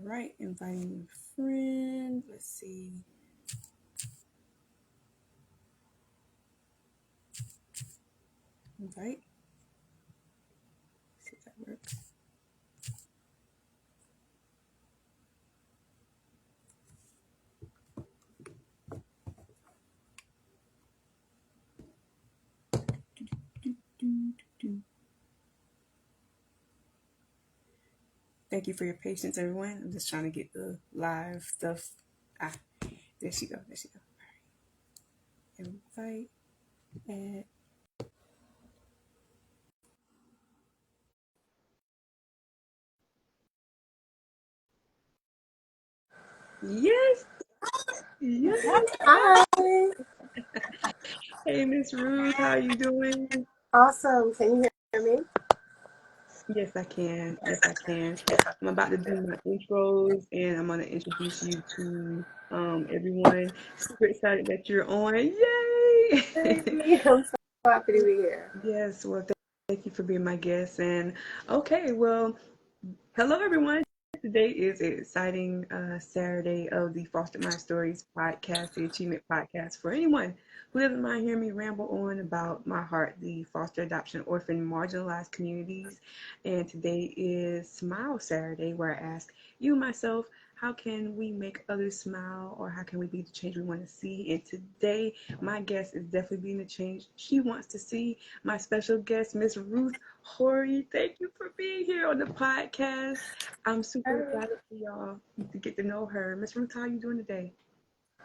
right, inviting a friend. Let's see. Invite. See if that works. Thank you for your patience, everyone. I'm just trying to get the live stuff. Ah, there she go. There she go. All right. Invite. And yes, yes. Hi. Hey, Miss Ruth, how you doing? Awesome. Can you hear me? Yes, I can. Yes, I can. I'm about to do my intros, and I'm gonna introduce you to everyone. Super excited that you're on. Yay! Hey, I'm so happy to be here. Yes, well, thank you for being my guest. And okay, well, hello, everyone. Today is an exciting Saturday of the Foster My Stories podcast, the Achievement Podcast. For anyone who doesn't mind hearing me ramble on about my heart, the foster adoption, orphan, marginalized communities. And today is Smile Saturday, where I ask you, myself, how can we make others smile, or how can we be the change we want to see? And today, my guest is definitely being the change she wants to see. My special guest, Miss Ruth Horry. Thank you for being here on the podcast. I'm super Hi. excited for y'all to get to know her. Miss Ruth, how are you doing today?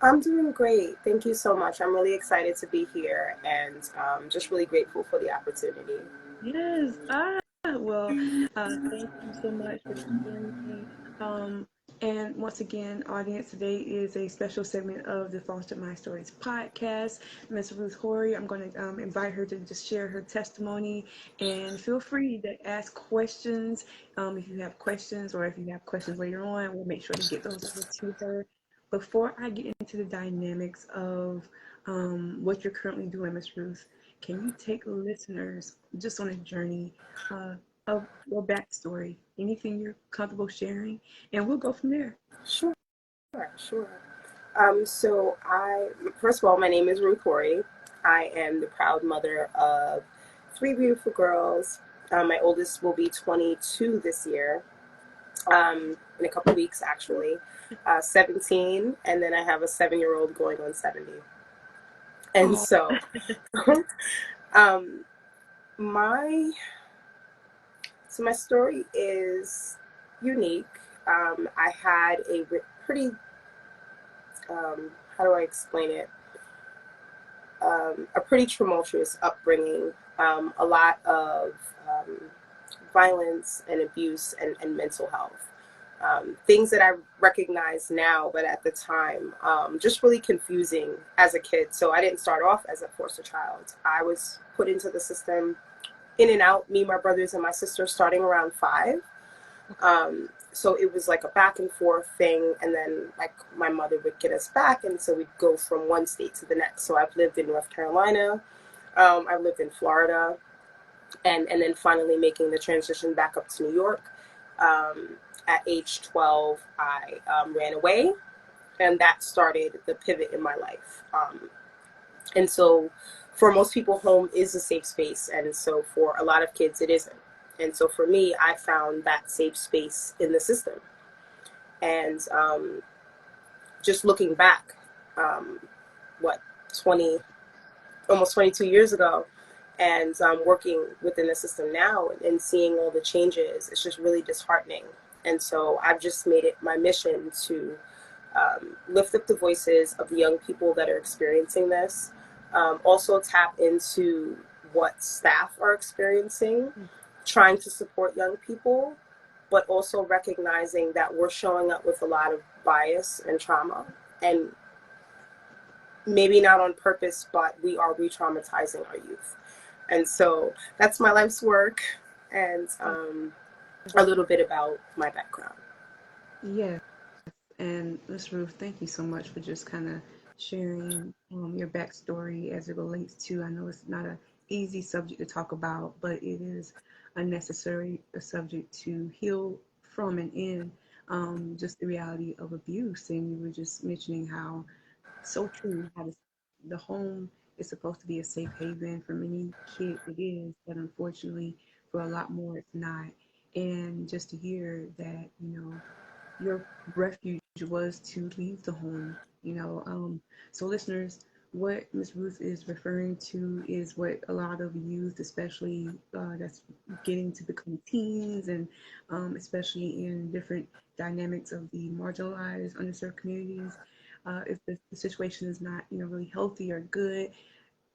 I'm doing great. Thank you so much. I'm really excited to be here and just really grateful for the opportunity. Yes. Well, thank you so much for sharing me. Um, and once again, audience, today is a special segment of the Foster My Stories podcast. Miss Ruth Horry, I'm going to invite her to just share her testimony, and feel free to ask questions. If you have questions, or if you have questions later on, we'll make sure to get those over to her. Before I get into the dynamics of what you're currently doing, Miss Ruth, can you take listeners just on a journey uh, of your backstory? Anything you're comfortable sharing, and we'll go from there. Sure, sure. First of all, my name is Ruth Horry. I am the proud mother of three beautiful girls. My oldest will be 22 this year, in a couple weeks, actually. 17, and then I have a 7-year-old going on 70. And Oh, so, um, my my story is unique. I had a pretty how do I explain it? A pretty tumultuous upbringing. A lot of um, violence and abuse and mental health. Things that I recognize now, but at the time, just really confusing as a kid. So I didn't start off as a foster child. I was put into the system in and out, me, my brothers, and my sister, starting around 5. So it was like a back and forth thing, and then like my mother would get us back, and so we'd go from one state to the next. So I've lived in North Carolina, I've lived in Florida, and then finally making the transition back up to New York. At age 12, I ran away, and that started the pivot in my life. And so for most people, home is a safe space. And so for a lot of kids, it isn't. And so for me, I found that safe space in the system. And just looking back, um, what, 20, almost 22 years ago, and working within the system now and seeing all the changes, it's just really disheartening. And so I've just made it my mission to lift up the voices of the young people that are experiencing this. Also tap into what staff are experiencing, trying to support young people, but also recognizing that we're showing up with a lot of bias and trauma, and maybe not on purpose, but we are re-traumatizing our youth. And so that's my life's work, and a little bit about my background. yes. And Miss Ruth, thank you so much for just kind of sharing your backstory as it relates to. I know it's not an easy subject to talk about, but it is a necessary subject to heal from and in. just the reality of abuse. And you were just mentioning how so true, how the home is supposed to be a safe haven. For many kids it is, but unfortunately for a lot more it's not. And just to hear that, your refuge was to leave the home, so listeners, what Miss Ruth is referring to is what a lot of youth, especially that's getting to become teens, and especially in different dynamics of the marginalized, underserved communities, if the situation is not, really healthy or good,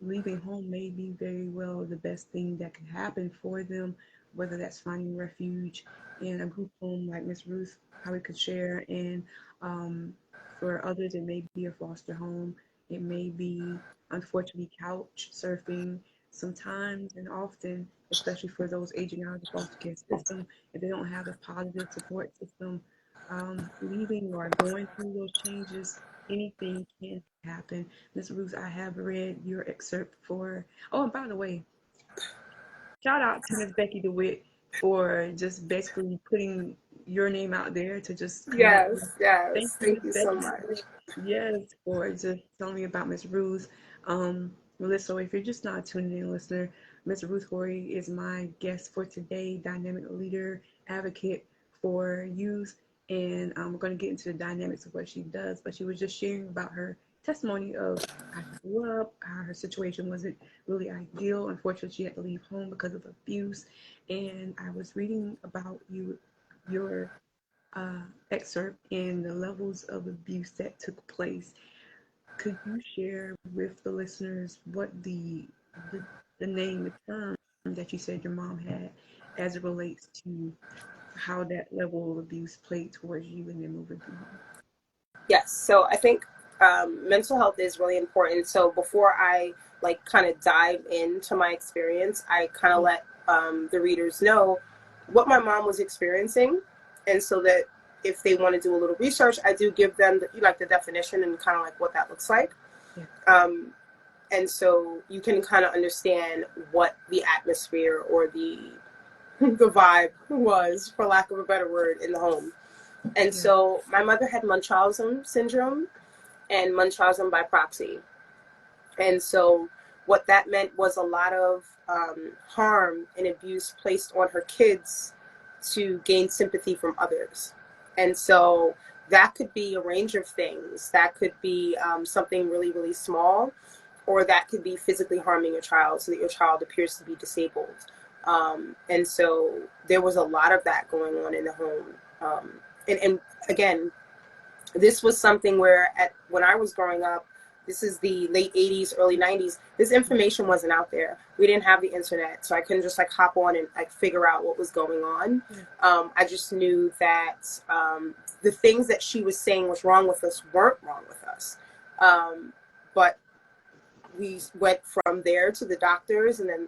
leaving home may be very well the best thing that can happen for them, whether that's finding refuge in a group home like Miss Ruth probably could share. And for others, it may be a foster home. It may be, unfortunately, couch surfing sometimes and often, especially for those aging out of the foster care system, if they don't have a positive support system, leaving or going through those changes, anything can happen. Miss Ruth, I have read your excerpt for. Oh, and by the way, shout out to Miss Becky DeWitt for just basically putting your name out there to just connect with. Yes, Thank yes. you, Thank Miss you so Becky much. DeWitt. Yes, for just telling me about Miss Ruth. Melissa, so if you're just not tuning in, listener, Miss Ruth Horry is my guest for today, dynamic leader, advocate for youth, and we're going to get into the dynamics of what she does. But she was just sharing about her testimony of how she grew up, how her situation wasn't really ideal. Unfortunately, she had to leave home because of abuse. And I was reading about your excerpt and the levels of abuse that took place. Could you share with the listeners what the, the name, the term that you said your mom had, as it relates to how that level of abuse played towards you and then moving through home? Yes. So I think mental health is really important. So before I like kind of dive into my experience, I kind of let the readers know what my mom was experiencing, and so that if they want to do a little research, I do give them the definition and kind of like what that looks like. Yeah. And so you can kind of understand what the atmosphere or the vibe was, for lack of a better word, in the home. And Yeah. so my mother had Munchausen syndrome and Munchausen by proxy. And so what that meant was a lot of harm and abuse placed on her kids to gain sympathy from others. And so that could be a range of things. That could be something really, really small, or that could be physically harming your child so that your child appears to be disabled. And so there was a lot of that going on in the home. And again, this was something where when I was growing up, this is the late 80s, early 90s, this information wasn't out there. We didn't have the internet, so I couldn't just like hop on and like figure out what was going on. I just knew that the things that she was saying was wrong with us weren't wrong with us. But we went from there to the doctors, and then,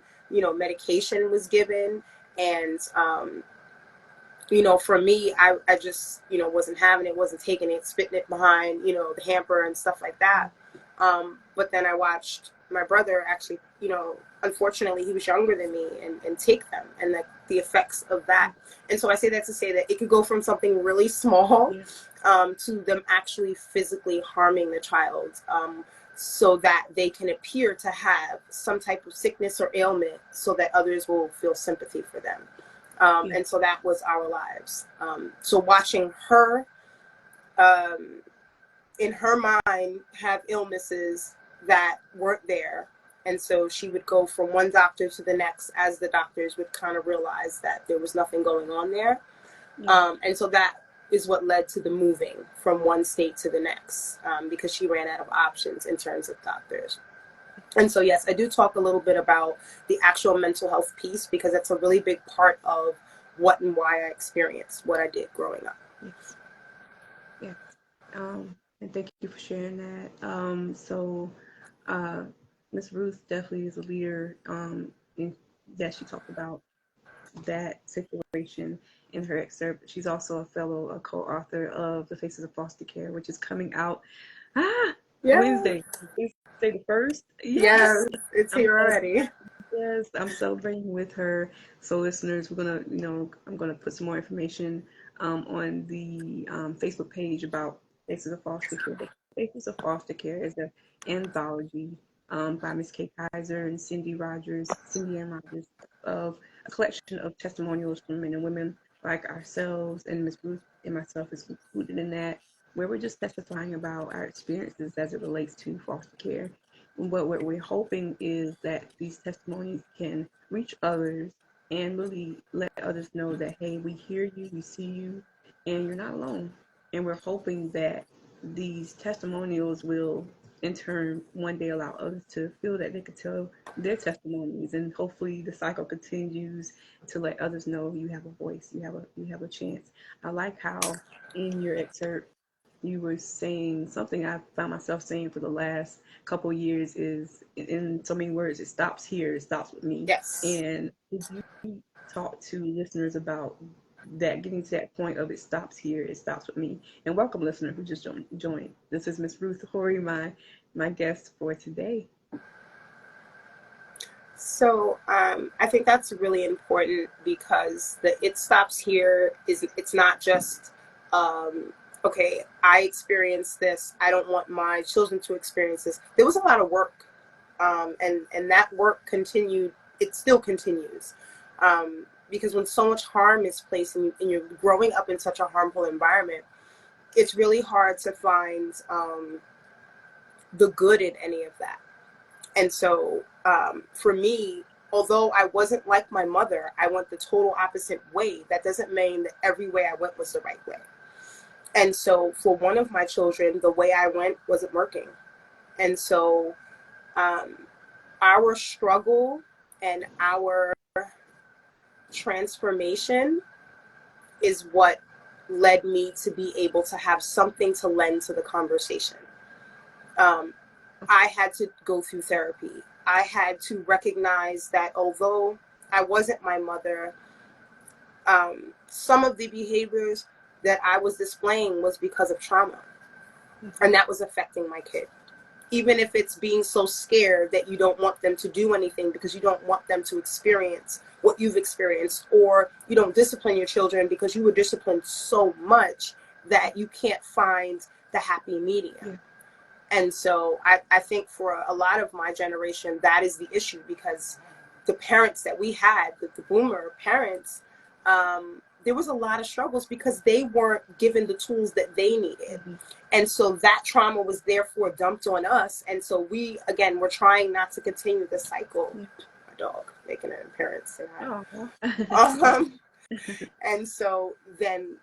medication was given. And, for me, I just, wasn't having it, wasn't taking it, spitting it behind, the hamper and stuff like that. But then I watched my brother actually, unfortunately he was younger than me, and take them, and the effects of that. And so I say that to say that it could go from something really small to them actually physically harming the child, so that they can appear to have some type of sickness or ailment so that others will feel sympathy for them. And so that was our lives. So watching her, in her mind, have illnesses that weren't there. And so she would go from one doctor to the next as the doctors would kind of realize that there was nothing going on there. And so that is what led to the moving from one state to the next, because she ran out of options in terms of doctors. And so, yes, I do talk a little bit about the actual mental health piece, because that's a really big part of what and why I experienced what I did growing up. Yes. Yeah. And thank you for sharing that. So, Miss Ruth definitely is a leader, that she talked about that situation in her excerpt. She's also a co-author of The Faces of Foster Care, which is coming out Wednesday. Wednesday the 1st. Yes, it's I'm here already. Yes, I'm celebrating with her. So listeners, we're gonna, I'm gonna put some more information on the Facebook page about Faces of Foster Care. But Faces of Foster Care is an anthology by Miss Kay Kaiser and Cindy Ann Rogers, of a collection of testimonials from men and women like ourselves, and Miss Ruth and myself is included in that, where we're just testifying about our experiences as it relates to foster care. And what we're hoping is that these testimonies can reach others and really let others know that, hey, we hear you, we see you, and you're not alone. And we're hoping that these testimonials will in turn one day allow others to feel that they could tell their testimonies, and hopefully the cycle continues to let others know you have a voice, you have a chance. I like how in your excerpt you were saying something I found myself saying for the last couple of years is, in so many words, it stops here, it stops with me. Yes. And if you talk to listeners about that, getting to that point of it stops here, it stops with me. And welcome, listener who just joined. This is Miss Ruth Horry, my guest for today. So I think that's really important, because the "it stops here" it's not just okay, I experienced this, I don't want my children to experience this. There was a lot of work, and that work continued. It still continues, because when so much harm is placed and you're growing up in such a harmful environment, it's really hard to find the good in any of that. And so for me, although I wasn't like my mother, I went the total opposite way. That doesn't mean that every way I went was the right way. And so for one of my children, the way I went wasn't working. And so our struggle and our transformation is what led me to be able to have something to lend to the conversation. I had to go through therapy. I had to recognize that although I wasn't my mother, some of the behaviors that I was displaying was because of trauma. And that was affecting my kid. Even if it's being so scared that you don't want them to do anything because you don't want them to experience what you've experienced, or you don't discipline your children because you were disciplined so much that you can't find the happy medium. Yeah. And so I think for a lot of my generation, that is the issue, because the parents that we had, the boomer parents, there was a lot of struggles because they weren't given the tools that they needed. Mm-hmm. And so that trauma was therefore dumped on us. And so we're trying not to continue the cycle. Mm-hmm. My dog making an appearance. And so then,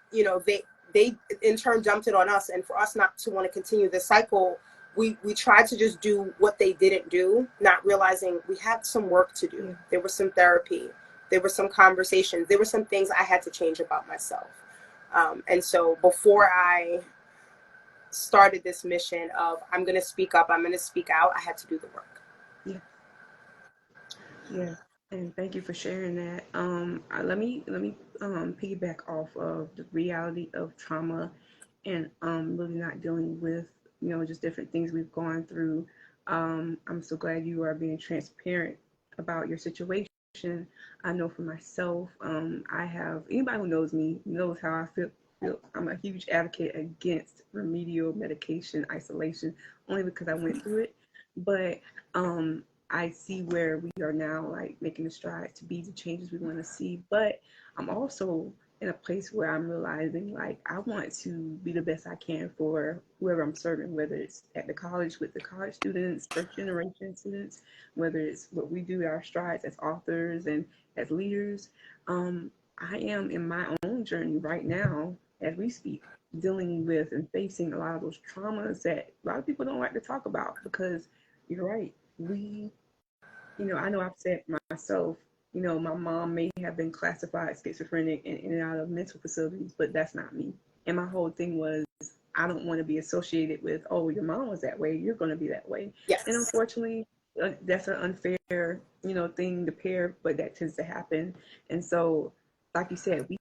they in turn dumped it on us. And for us not to want to continue the cycle, we tried to just do what they didn't do, not realizing we had some work to do. Mm-hmm. There was some therapy. There were some conversations. There were some things I had to change about myself. And so before I started this mission of I'm going to speak up, I'm going to speak out, I had to do the work. Yeah. Yeah. And thank you for sharing that. Let me piggyback off of the reality of trauma and really not dealing with, just different things we've gone through. I'm so glad you are being transparent about your situation. I know for myself, anybody who knows me knows how I feel. I'm a huge advocate against remedial medication isolation, only because I went through it. But I see where we are now, like making the strides to be the changes we want to see. But I'm also in a place where I'm realizing, like, I want to be the best I can for whoever I'm serving, whether it's at the college with the college students, first generation students, whether it's what we do, our strides as authors and as leaders. I am in my own journey right now, as we speak, dealing with and facing a lot of those traumas that a lot of people don't like to talk about, because you're right. I know I've said myself, my mom may have been classified schizophrenic and in and out of mental facilities, but that's not me. And my whole thing was, I don't want to be associated with, oh, your mom was that way, you're going to be that way. Yes. And unfortunately, that's an unfair, thing to pair, but that tends to happen. And so, like you said, we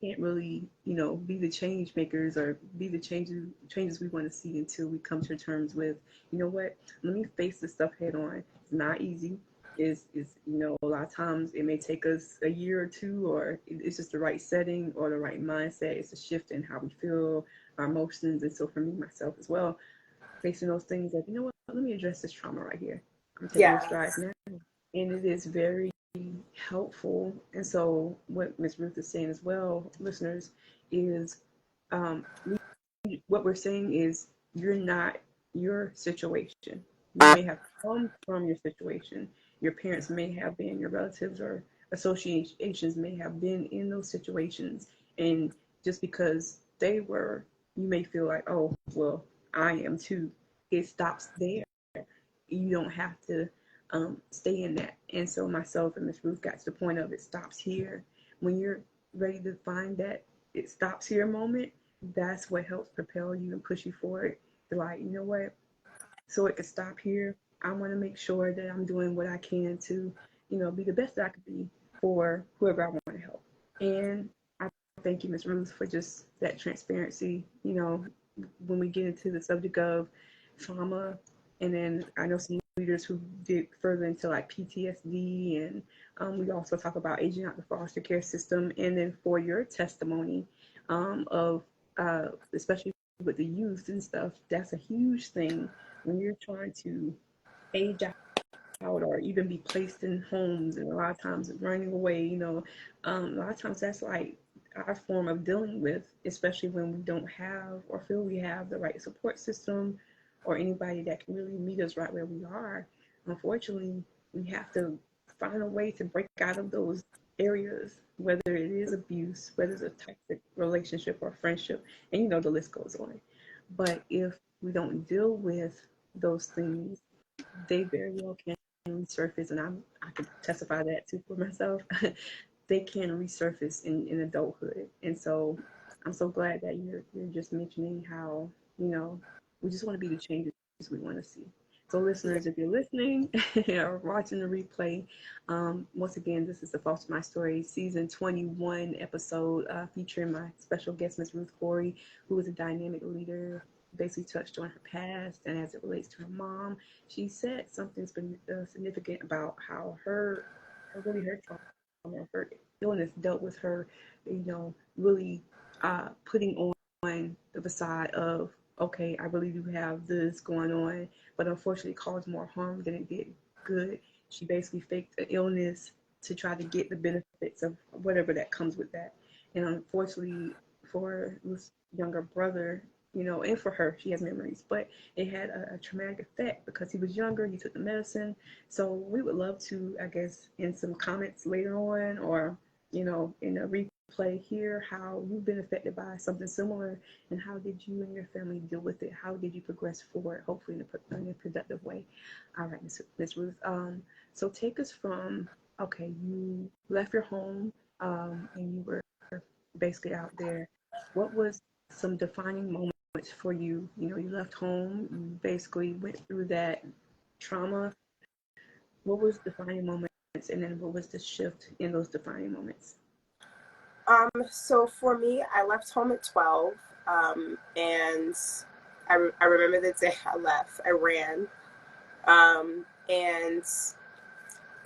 can't really, be the change makers or be the changes we want to see until we come to terms with, what, let me face this stuff head on. It's not easy. a lot of times it may take us a year or two, or it's just the right setting or the right mindset. It's a shift in how we feel, our emotions. And so for me, myself as well, facing those things like, let me address this trauma right here. I'm taking Yeah. those strides now. And it is very helpful. And so what Ms. Ruth is saying as well, listeners, is um, what we're saying is you're not your situation. You may have come from your situation. Your parents may have been, your relatives or associations may have been in those situations. And just because they were, you may feel like, oh, well, I am too. It stops there. You don't have to stay in that. And so myself and Miss Ruth got to the point of it stops here. When you're ready to find that it stops here moment, that's what helps propel you and push you forward. To like, you know what? So it can stop here. I want to make sure that I'm doing what I can to, be the best that I could be for whoever I want to help. And I thank you, Ms. Ruth, for just that transparency. When we get into the subject of trauma, and then I know some leaders who dig further into like PTSD, and we also talk about aging out the foster care system. And then for your testimony of especially with the youth and stuff, that's a huge thing when you're trying to age out or even be placed in homes, and a lot of times running away, a lot of times that's like our form of dealing with, especially when we don't have or feel we have the right support system or anybody that can really meet us right where we are. Unfortunately, we have to find a way to break out of those areas, whether it is abuse, whether it's a toxic relationship or friendship, and the list goes on. But if we don't deal with those things, they very well can resurface, and I can testify that too for myself. They can resurface in adulthood, and so I'm so glad that you're just mentioning how we just want to be the changes we want to see. So listeners, if you're listening or watching the replay, once again, this is the Foster My Story season 21 episode featuring my special guest, Ms. Ruth Horry, who is a dynamic leader, basically touched on her past and as it relates to her mom. She said something significant about how really her trauma, her illness dealt with her, really putting on the facade of, okay, I really do have this going on, but unfortunately it caused more harm than it did good. She basically faked an illness to try to get the benefits of whatever that comes with that. And unfortunately for this younger brother, and for her, she has memories, but it had a traumatic effect because he was younger, he took the medicine. So we would love to, I guess, in some comments later on, or, in a replay, hear how you've been affected by something similar, and how did you and your family deal with it? How did you progress forward, hopefully in a productive way? All right, Ms. Ruth. So take us from, okay, you left your home, and you were basically out there. What was some defining moments for you? You left home, you basically went through that trauma. What was defining moments, and then what was the shift in those defining moments? So for me, I left home at 12, and I remember the day I left. I ran, and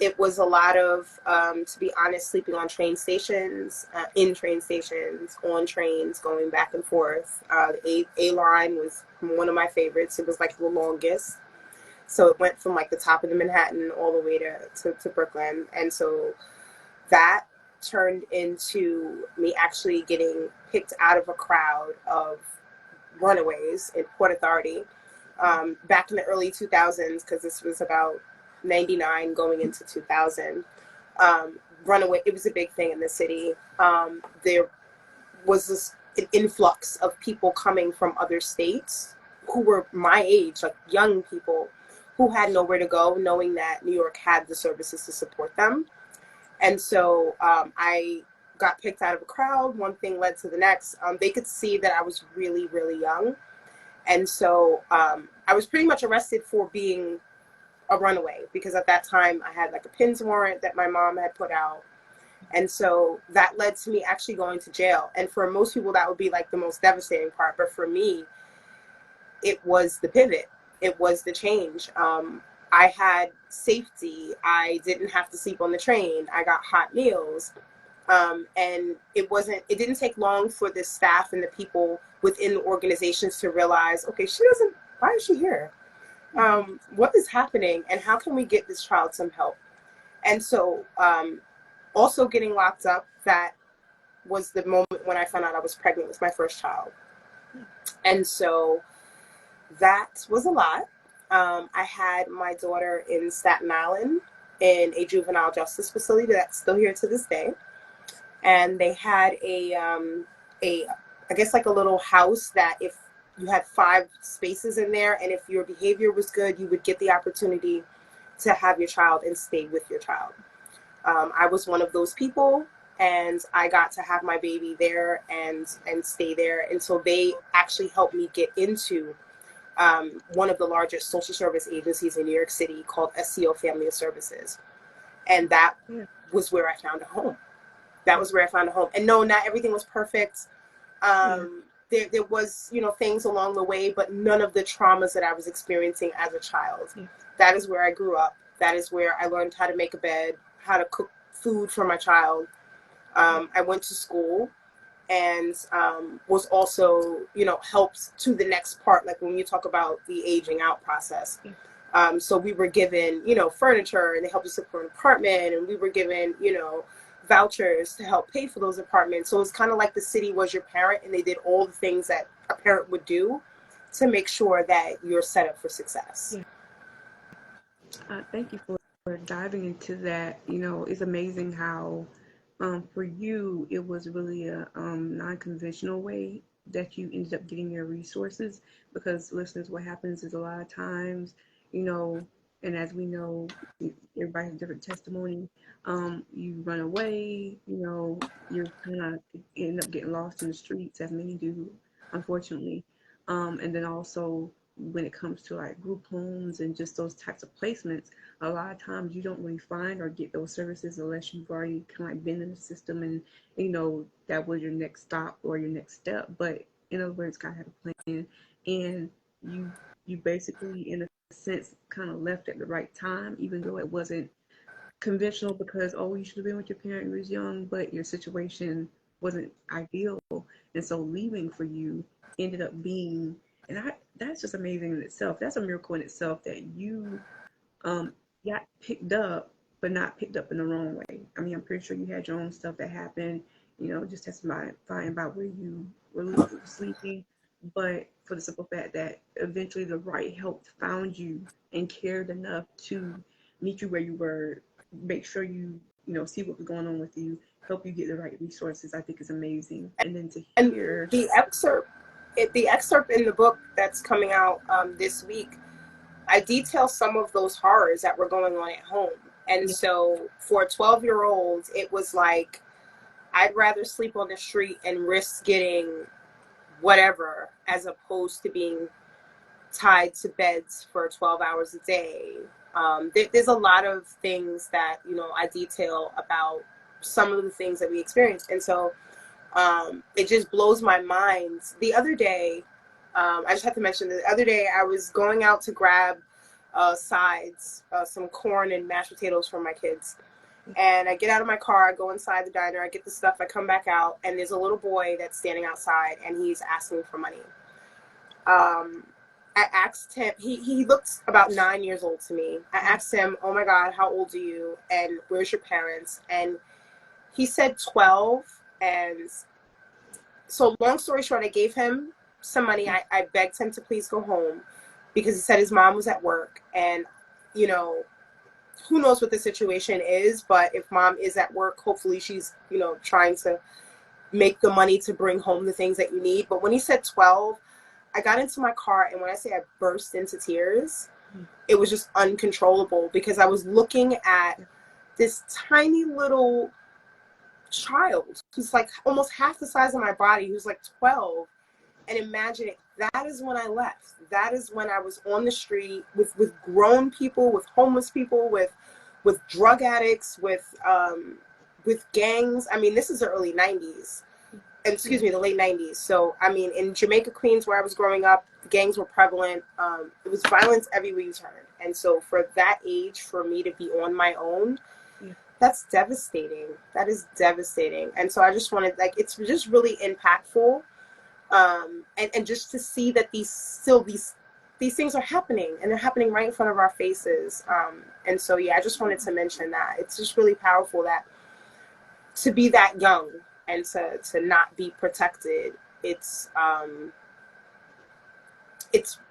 it was a lot of, to be honest, sleeping on train stations, in train stations, on trains, going back and forth. The A line was one of my favorites. It was like the longest. So it went from like the top of the Manhattan all the way to Brooklyn. And so that turned into me actually getting picked out of a crowd of runaways in Port Authority back in the early 2000s, because this was about 99 going into 2000. Runaway, it was a big thing in the city. There was an influx of people coming from other states who were my age, like young people who had nowhere to go, knowing that New York had the services to support them. And so I got picked out of a crowd. One thing led to the next. They could see that I was really, really young. And so I was pretty much arrested for being a runaway, because at that time I had like a PINS warrant that my mom had put out. And so that led to me actually going to jail. And for most people, that would be like the most devastating part. But for me, it was the pivot. It was the change. I had safety. I didn't have to sleep on the train. I got hot meals. And it didn't take long for the staff and the people within the organizations to realize, okay, why is she here? What is happening, and how can we get this child some help? And so also getting locked up, that was the moment when I found out I was pregnant with my first child. And so that was a lot. I had my daughter in Staten Island in a juvenile justice facility that's still here to this day. And they had I guess like a little house that if you had 5 spaces in there, and if your behavior was good, you would get the opportunity to have your child and stay with your child. I was one of those people, and I got to have my baby there and stay there until they actually helped me get into one of the largest social service agencies in New York City called SCO Family Services. And that was where I found a home. That was where I found a home. And no, not everything was perfect. There was, things along the way, but none of the traumas that I was experiencing as a child. That is where I grew up. That is where I learned how to make a bed, how to cook food for my child. I went to school and was also, helped to the next part, like when you talk about the aging out process. So we were given, furniture, and they helped us look for an apartment, and we were given, vouchers to help pay for those apartments. So it's kind of like the city was your parent, and they did all the things that a parent would do to make sure that you're set up for success. Thank you for diving into that. It's amazing how for you it was really a non-conventional way that you ended up getting your resources, because listeners, what happens is a lot of times, and as we know, everybody has different testimony. You run away, you're kind of end up getting lost in the streets, as many do, unfortunately. And then also when it comes to like group homes and just those types of placements, a lot of times you don't really find or get those services unless you've already kind of like been in the system and that was your next stop or your next step. But in other words, God had a plan, and you basically in a sense kind of left at the right time, even though it wasn't conventional, because you should have been with your parent when you was young, but your situation wasn't ideal, and so leaving for you ended up being, and that's just amazing in itself. That's a miracle in itself that you got picked up, but not picked up in the wrong way. I mean, I'm pretty sure you had your own stuff that happened, just testifying about where you were sleeping, but for the simple fact that eventually the right help found you and cared enough to meet you where you were, make sure you see what was going on with you, help you get the right resources, I think is amazing. And then to hear the excerpt in the book that's coming out this week, I detail some of those horrors that were going on at home. And so for a 12-year-old, it was like, I'd rather sleep on the street and risk getting whatever, as opposed to being tied to beds for 12 hours a day. There's a lot of things that, I detail about some of the things that we experienced. And so it just blows my mind. The other day, I just have to mention, the other day I was going out to grab sides, some corn and mashed potatoes for my kids. And I get out of my car, I go inside the diner, I get the stuff, I come back out, and there's a little boy that's standing outside, and he's asking for money. I asked him, he looks about 9 years old to me. I asked him, oh my God, how old are you? And where's your parents? And he said 12. And so long story short, I gave him some money. I begged him to please go home because he said his mom was at work. And, who knows what the situation is, but if mom is at work, hopefully she's, trying to make the money to bring home the things that you need. But when he said 12, I got into my car, and when I say I burst into tears, it was just uncontrollable, because I was looking at this tiny little child who's like almost half the size of my body, who's like 12, and imagining that is when I left. That is when I was on the street with grown people, with homeless people, with drug addicts, with gangs. I mean, this is the early 90s. The late 90s. So, I mean, in Jamaica, Queens, where I was growing up, gangs were prevalent. It was violence everywhere you turned. And so for that age, for me to be on my own, that's devastating. That is devastating. And so I just wanted, like, it's just really impactful. And just to see that these things are happening, and they're happening right in front of our faces. And so, yeah, I just wanted to mention that. It's just really powerful that to be that young and to not be protected, it's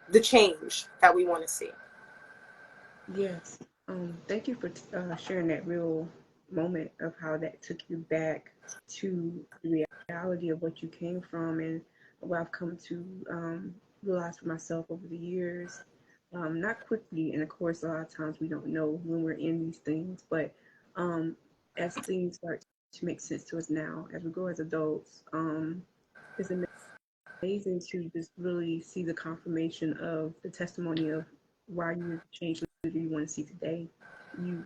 the change that we want to see. Yes. Thank you for sharing that real moment of how that took you back to the reality of what you came from and what I've come to realize for myself over the years. Not quickly, and of course, a lot of times we don't know when we're in these things, but as things start to make sense to us now, as we grow as adults, it's amazing to just really see the confirmation of the testimony of why you're the change leader you want to see today. You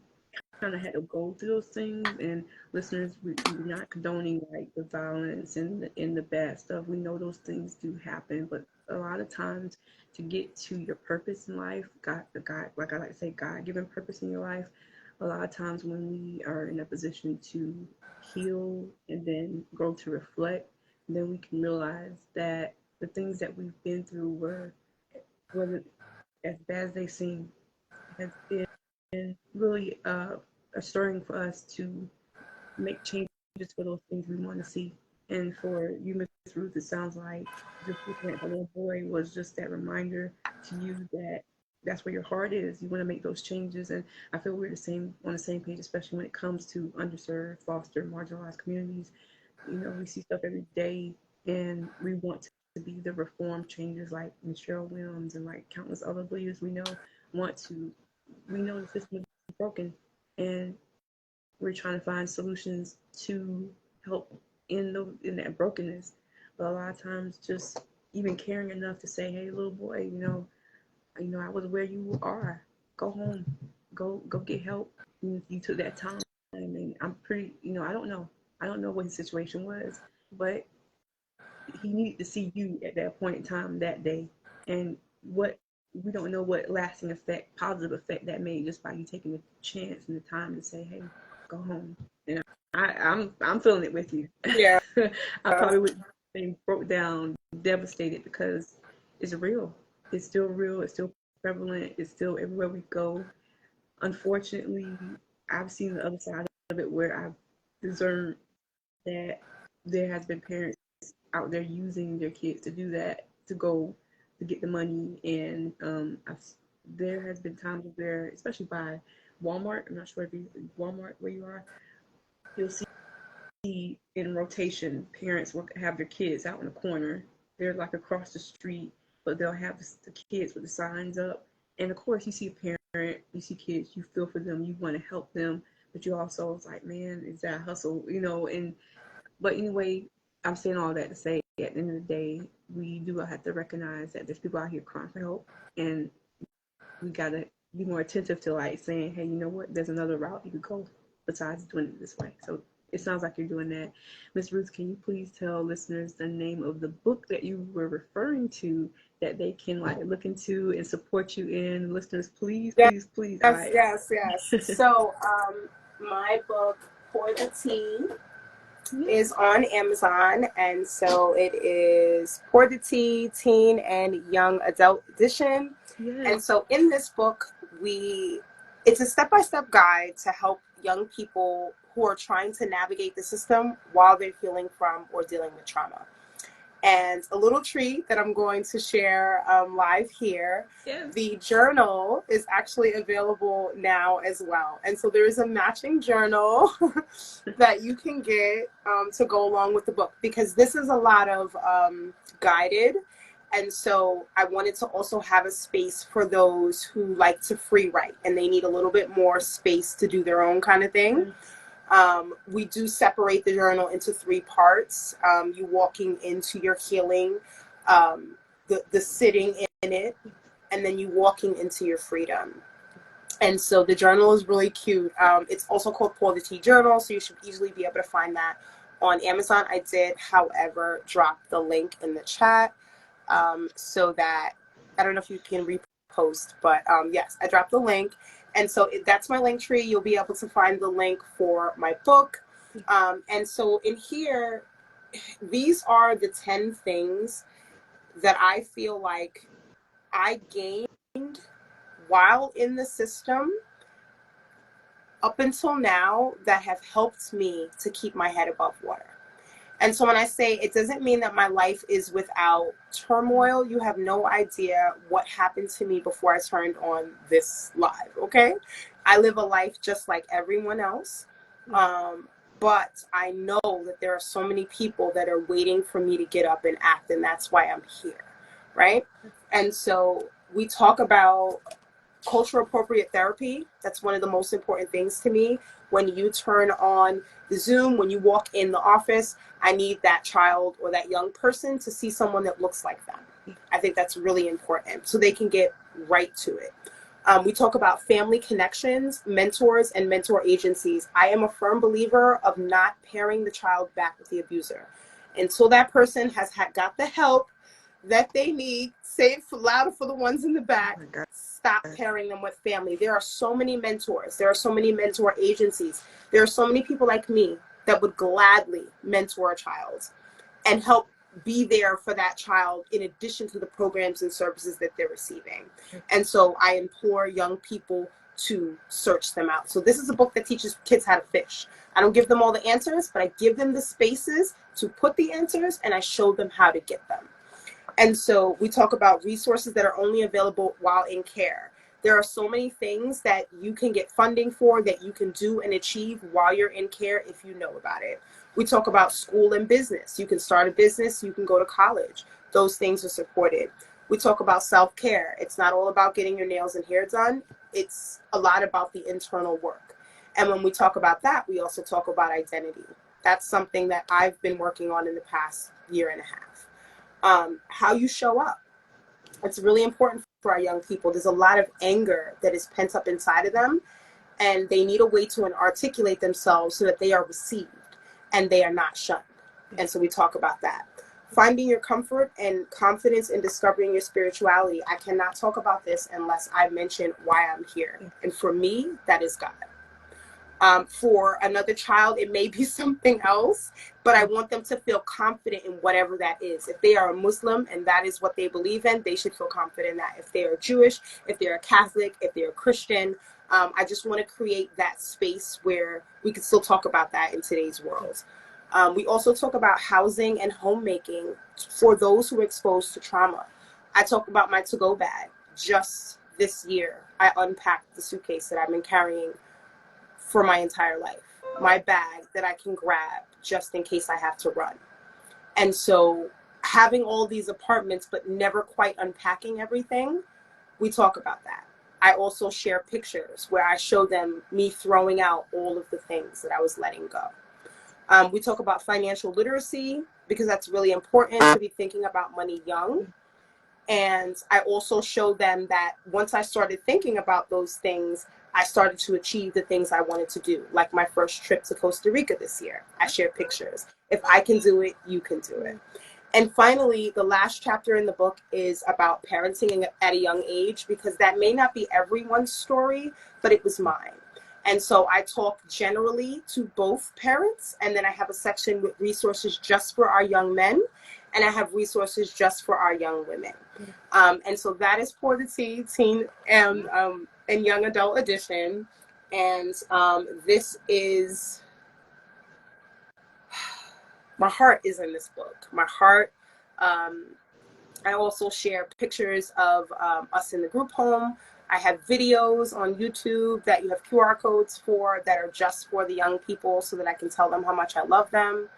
kind of had to go through those things, and listeners, we're not condoning like the violence and the bad stuff. We know those things do happen, but a lot of times to get to your purpose in life, God, like I like to say, God-given purpose in your life, a lot of times when we are in a position to heal and then grow to reflect, then we can realize that the things that we've been through wasn't as bad as they seem. Has been really a stirring for us to make changes for those things we want to see. And for you, Miss Ruth, it sounds like just looking at the little boy was just that reminder to you that that's where your heart is. You want to make those changes, and I feel we're on the same page, especially when it comes to underserved, foster, marginalized communities. You know, we see stuff every day, and we want to be the reform changers like Michelle Williams and like countless other leaders we know want to. We know the system is broken, and we're trying to find solutions to help in that brokenness. But a lot of times, just even caring enough to say, "Hey, little boy, I was where you are. Go home. Go get help." You took that time, and I'm pretty. I don't know. I don't know what his situation was, but he needed to see you at that point in time that day, and what we don't know what lasting effect, positive effect that made just by you taking the chance and the time to say, "Hey, go home." And I'm feeling it with you. Yeah. I probably would be broke down, devastated because it's real. It's still real. It's still prevalent. It's still everywhere we go. Unfortunately, I've seen the other side of it where I've discerned that there has been parents out there using their kids to do that, to go to get the money. And there has been times where, especially by Walmart, I'm not sure if you Walmart where you are, you'll see in rotation parents will have their kids out in the corner. They're like across the street, but they'll have the kids with the signs up. And of course, you see a parent, you see kids, you feel for them, you want to help them, but you also was like, man, is that hustle, And but anyway, I'm saying all that to say, at the end of the day, we do have to recognize that there's people out here crying for help, and we gotta be more attentive to like saying, hey, you know what? There's another route you could go besides doing it this way. So it sounds like you're doing that. Ms. Ruth, can you please tell listeners the name of the book that you were referring to that they can like look into and support you in? Listeners, please, Yes, please, please. yes. So my book, Pour the Tea, is on Amazon, and so it is Pour the Tea, Teen and Young Adult Edition. Yes. And so in this book, it's a step-by-step guide to help young people who are trying to navigate the system while they're healing from or dealing with trauma. And a little treat that I'm going to share live here. Yes. The journal is actually available now as well. And so there is a matching journal that you can get to go along with the book, because this is a lot of guided. And so I wanted to also have a space for those who like to free write and they need a little bit more space to do their own kind of thing. Mm-hmm. We do separate the journal into 3 parts. You walking into your healing, the sitting in it, and then you walking into your freedom. And so the journal is really cute. It's also called Pour the Tea Journal, so you should easily be able to find that on Amazon. I did, however, drop the link in the chat so that I don't know if you can repost, but yes, I dropped the link. And so that's my link tree. You'll be able to find the link for my book. And so in here, these are the 10 things that I feel like I gained while in the system up until now that have helped me to keep my head above water. And so when I say it doesn't mean that my life is without turmoil, you have no idea what happened to me before I turned on this live, okay? I live a life just like everyone else. But I know that there are so many people that are waiting for me to get up and act, and that's why I'm here, right? And so we talk about cultural appropriate therapy. That's one of the most important things to me. When you turn on the Zoom, when you walk in the office, I need that child or that young person to see someone that looks like them. I think that's really important so they can get right to it. We talk about family connections, mentors, and mentor agencies. I am a firm believer of not pairing the child back with the abuser until that person has got the help that they need. Say it louder for the ones in the back. Stop pairing them with family. There are so many mentors. There are so many mentor agencies. There are so many people like me that would gladly mentor a child and help be there for that child in addition to the programs and services that they're receiving. And so I implore young people to search them out. So this is a book that teaches kids how to fish. I don't give them all the answers, but I give them the spaces to put the answers, and I show them how to get them. And so we talk about resources that are only available while in care. There are so many things that you can get funding for, that you can do and achieve while you're in care if you know about it. We talk about school and business. You can start a business, you can go to college. Those things are supported. We talk about self-care. It's not all about getting your nails and hair done. It's a lot about the internal work. And when we talk about that, we also talk about identity. That's something that I've been working on in the past year and a half. How you show up. It's really important for our young people. There's a lot of anger that is pent up inside of them, and they need a way to articulate themselves so that they are received and they are not shunned. And so we talk about that. Finding your comfort and confidence in discovering your spirituality. I cannot talk about this unless I mention why I'm here. And for me, that is God. For another child, it may be something else, but I want them to feel confident in whatever that is. If they are a Muslim and that is what they believe in, they should feel confident in that. If they are Jewish, if they're a Catholic, if they're a Christian, I just want to create that space where we can still talk about that in today's world. We also talk about housing and homemaking for those who are exposed to trauma. I talk about my to-go bag. Just this year, I unpacked the suitcase that I've been carrying for my entire life. My bag that I can grab just in case I have to run. And so having all these apartments but never quite unpacking everything, we talk about that. I also share pictures where I show them me throwing out all of the things that I was letting go. We talk about financial literacy because that's really important to be thinking about money young. And I also show them that once I started thinking about those things, I started to achieve the things I wanted to do, like my first trip to Costa Rica this year. I share pictures. If I can do it, you can do it. And finally, the last chapter in the book is about parenting at a young age, because that may not be everyone's story, but it was mine. And so I talk generally to both parents, and then I have a section with resources just for our young men, and I have resources just for our young women. And so that is for the teen and young adult edition. And this is, my heart is in this book. My heart. I also share pictures of us in the group home. I have videos on YouTube that you have QR codes for that are just for the young people so that I can tell them how much I love them.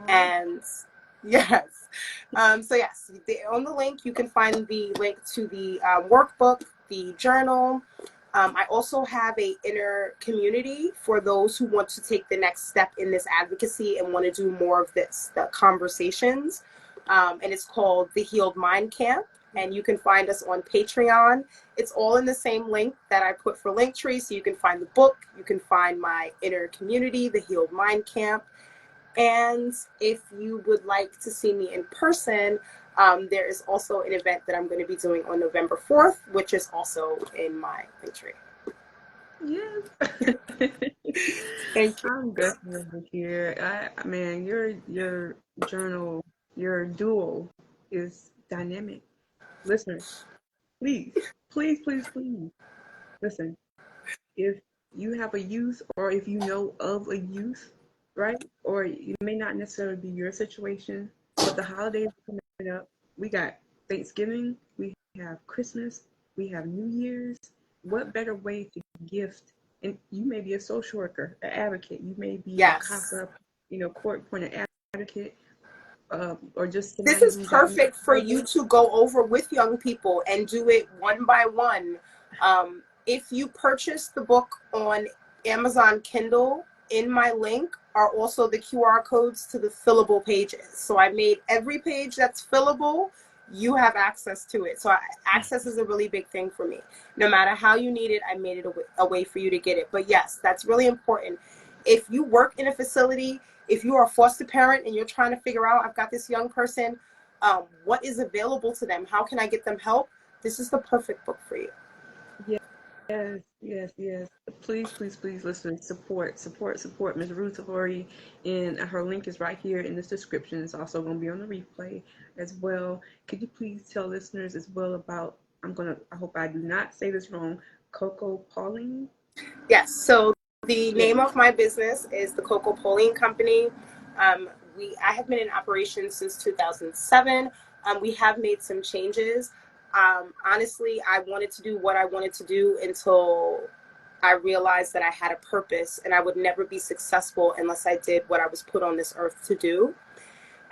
And yes. So yes, on the link, you can find the link to the workbook, the journal. I also have a inner community for those who want to take the next step in this advocacy and want to do more of this, the conversations. And it's called the Healed Mind Camp. And you can find us on Patreon. It's all in the same link that I put for Linktree. So you can find the book, you can find my inner community, the Healed Mind Camp. And if you would like to see me in person, There is also an event that I'm going to be doing on November 4th, which is also in my link tree. Yes. Thank you. I'm definitely here. Man, your journal, your duo is dynamic. Listeners, please, please, please, please listen. If you have a youth, or if you know of a youth, right? Or it may not necessarily be your situation, but the holidays are coming up. We got Thanksgiving, we have Christmas, we have New Year's. What better way to gift? And you may be a social worker, an advocate. You may be a Yes. CASA, court appointed advocate, or just This somebody is who's out in perfect for the you field. to go over with young people and do it one by one. If you purchase the book on Amazon Kindle, in my link are also the QR codes to the fillable pages. So I made every page that's fillable, you have access to it. So access is a really big thing for me. No matter how you need it, I made it a way for you to get it. But yes, that's really important. If you work in a facility, if you are a foster parent and you're trying to figure out, I've got this young person, what is available to them? How can I get them help? This is the perfect book for you. Yes, yes, yes. Please, please, please listen. Support Ms. Ruth Horry. And her link is right here in this description. It's also going to be on the replay as well. Could you please tell listeners as well about, I hope I do not say this wrong, Coco Pauline? Yes. So the Yes. name of my business is the Coco Pauline Company. I have been in operation since 2007. We have made some changes. Honestly, I wanted to do what I wanted to do until I realized that I had a purpose and I would never be successful unless I did what I was put on this earth to do.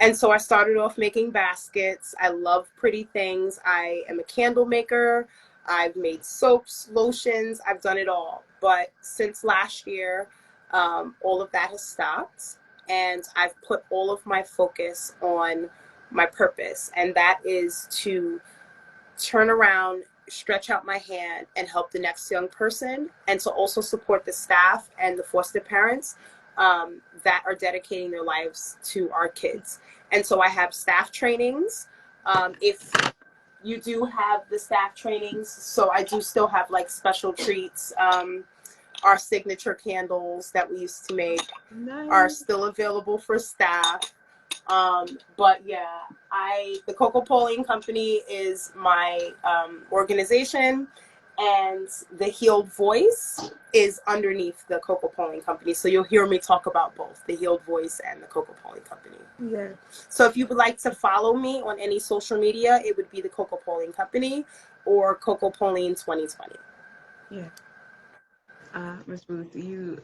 And so I started off making baskets. I love pretty things. I am a candle maker. I've made soaps, lotions. I've done it all. But since last year, all of that has stopped. And I've put all of my focus on my purpose. And that is to turn around, stretch out my hand, and help the next young person. And to also support the staff and the foster parents that are dedicating their lives to our kids. And so I have staff trainings. If you do have the staff trainings, so I do still have like special treats. Our signature candles that we used to make are still available for staff. But yeah, the Coco Pauline Company is my organization, and the Healed Voice is underneath the Coco Pauline Company. So you'll hear me talk about both the Healed Voice and the Coco Pauline Company. Yeah. So if you would like to follow me on any social media, it would be the Coco Pauline Company or Coco Pauline 2020. Yeah. Ms. Ruth, you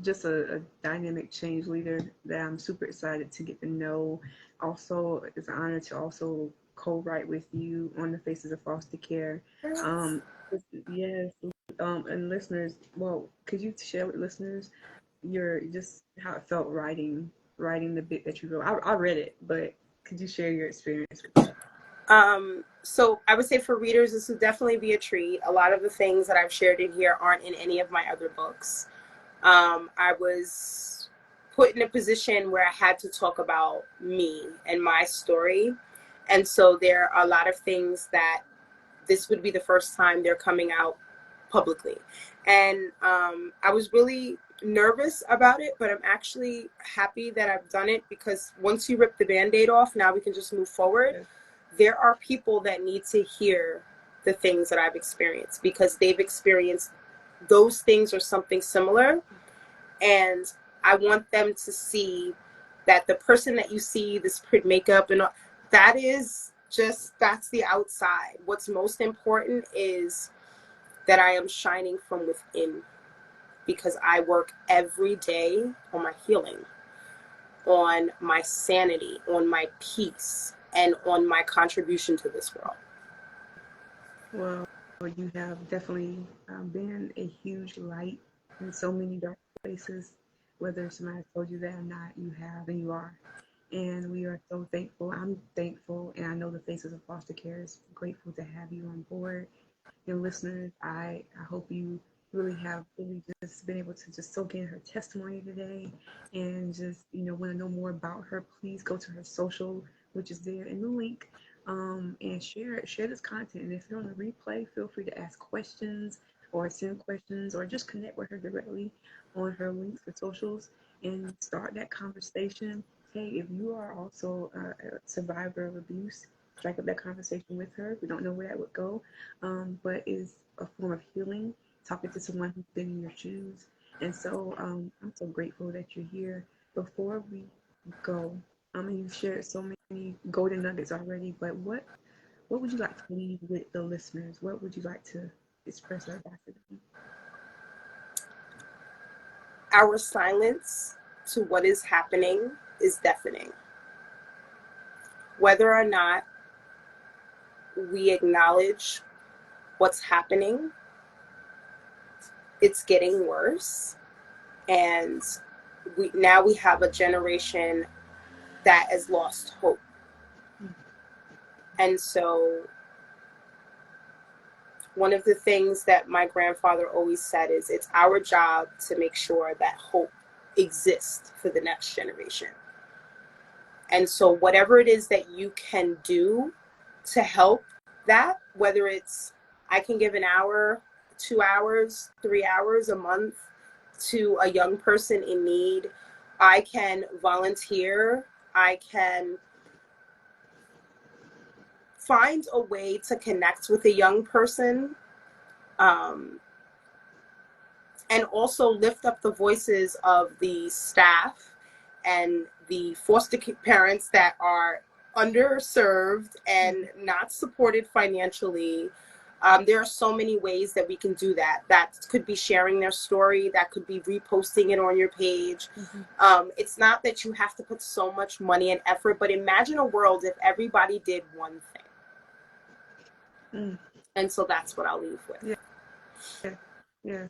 just a dynamic change leader that I'm super excited to get to know. Also, it's an honor to also co-write with you on the Faces of Foster Care. Yes, and listeners, well, could you share with listeners your just how it felt writing the bit that you wrote? I read it, but could you share your experience with that? So I would say for readers, this would definitely be a treat. A lot of the things that I've shared in here aren't in any of my other books. I was put in a position where I had to talk about me and my story. And so there are a lot of things that this would be the first time they're coming out publicly. And I was really nervous about it, but I'm actually happy that I've done it, because once you rip the Band-Aid off, now we can just move forward. Yes. There are people that need to hear the things that I've experienced, because they've experienced those things or something similar. And I want them to see that the person that you see, this pretty makeup and all, that's the outside. What's most important is that I am shining from within, because I work every day on my healing, on my sanity, on my peace, and on my contribution to this world. Well, you have definitely been a huge light in so many dark places. Whether somebody told you that or not, you have and you are. And we are so thankful. I'm thankful, and I know the Faces of Foster Care is grateful to have you on board. And listeners, I hope you really have really just been able to just soak in her testimony today, and just want to know more about her. Please go to her social which is there in the link, and share this content. And if you're on the replay, feel free to ask questions or send questions or just connect with her directly on her links for socials and start that conversation. Hey, if you are also a survivor of abuse, strike up that conversation with her. We don't know where that would go, but is a form of healing, talking to someone who's been in your shoes. And so I'm so grateful that you're here. Before we go, you've shared so many golden nuggets already, but what would you like to leave with the listeners? What would you like to express or advise to them? Our silence to what is happening is deafening. Whether or not we acknowledge what's happening, it's getting worse. And we have a generation that has lost hope. And so one of the things that my grandfather always said is it's our job to make sure that hope exists for the next generation. And so whatever it is that you can do to help that, whether it's I can give an hour, 2 hours, 3 hours a month to a young person in need, I can volunteer, I can find a way to connect with a young person, and also lift up the voices of the staff and the foster parents that are underserved and not supported financially. There are so many ways that we can do that. That could be sharing their story. That could be reposting it on your page. It's not that you have to put so much money and effort, but imagine a world if everybody did one thing. And so that's what I'll leave with. Yes.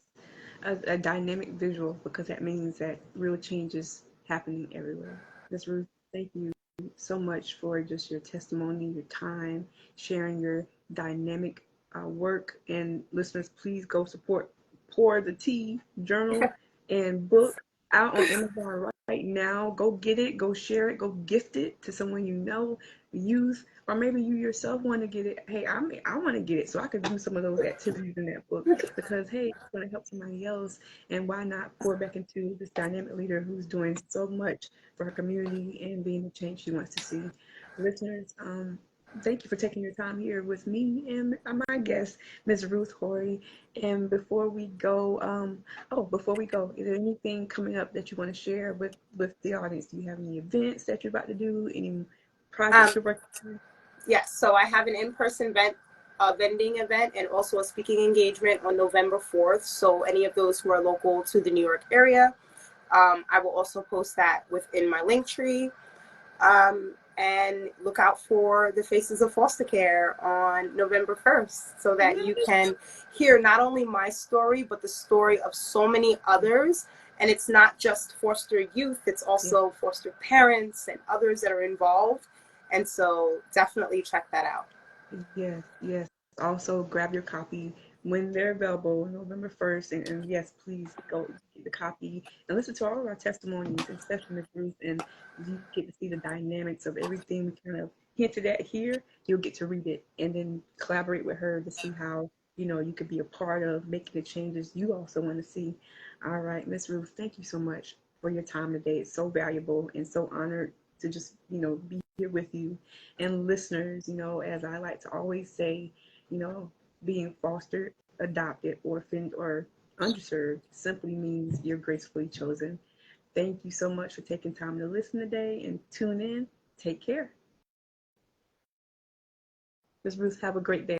A dynamic visual, because that means that real change is happening everywhere. Ms. Ruth, thank you so much for just your testimony, your time, sharing your dynamic work. And listeners, please go support Pour the Tea journal and book out on Amazon right now. Go get it, go share it, go gift it to someone you know, youth, or maybe you yourself want to get it. Hey, I want to get it so I could do some of those activities in that book, because hey, it's going to help somebody else. And why not pour back into this dynamic leader who's doing so much for her community and being the change she wants to see. Listeners, thank you for taking your time here with me and my guest, Ms. Ruth Horry. And before we go, is there anything coming up that you want to share with the audience? Do you have any events that you're about to do? Any projects you're working on? Yes, so I have an in-person vending event and also a speaking engagement on November 4th. So any of those who are local to the New York area, I will also post that within my link tree. And look out for the Faces of Foster Care on November 1st so that you can hear not only my story, but the story of so many others. And it's not just foster youth, it's also foster parents and others that are involved. And so definitely check that out. Yes. Also grab your copy when they're available, November 1st. And yes, please go get the copy and listen to all of our testimonies, and especially Ms. Ruth. And you get to see the dynamics of everything we kind of hinted at here. You'll get to read it and then collaborate with her to see how, you could be a part of making the changes you also want to see. All right, Ms. Ruth, thank you so much for your time today. It's so valuable and so honored to just, be here with you. And listeners, as I like to always say, being fostered, adopted, orphaned, or underserved simply means you're gracefully chosen. Thank you so much for taking time to listen today and tune in. Take care. Ms. Ruth, have a great day.